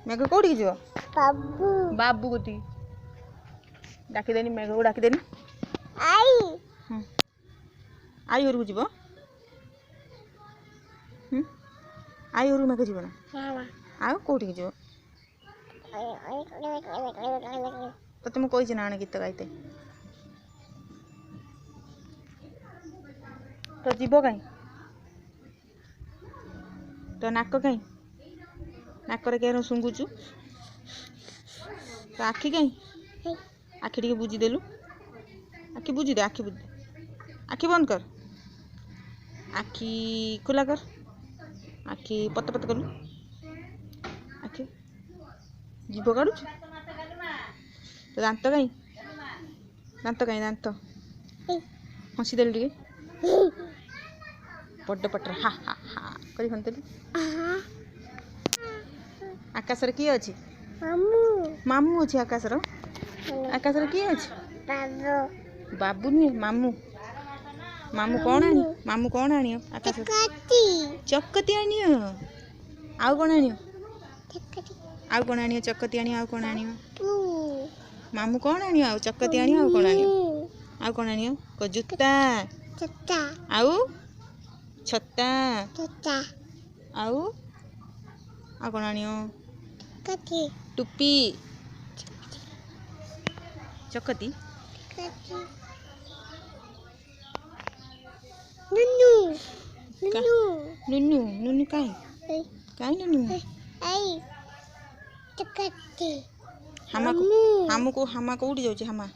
मेघ कौटी जो बाबू बाबू गोटी डाकिदेनी मेघ को डाकिदेनी आई आई घर को जीव आई घर मेघ जीव ना आ कौटी जीव तो मुझे कही ना गीत गाइते तो जीव कहीं तो नाक कहीं नाकर क्या शुंगुचु तो आखि कहीं आखि टे बुझीदेलु आखि बुझीदे आखि बुझी आखि बंद कर आखि खुला कर आखि पत पत कलु आखि जीभ काढ़ु तो दांत कहीं दांत हसीदेलु टे बड़ पटर हा हा हा कर हंतेलु आकाशर किए अच्छी मामू अच्छी आकाशर किए अच्छी बाबू नुहे मामू मामू कौन आनी आकाश चकती आनी आउ कौन आनी चकती आनी आउ कौन आनी मामू कौन आनी आउ चकती आनी आउ कौन आनी को जूता आउ छत्ता आउ कौन आनी टुपी चकती नुनु नुनु काई नुनु हामा को उड़ी जाऊँ हामा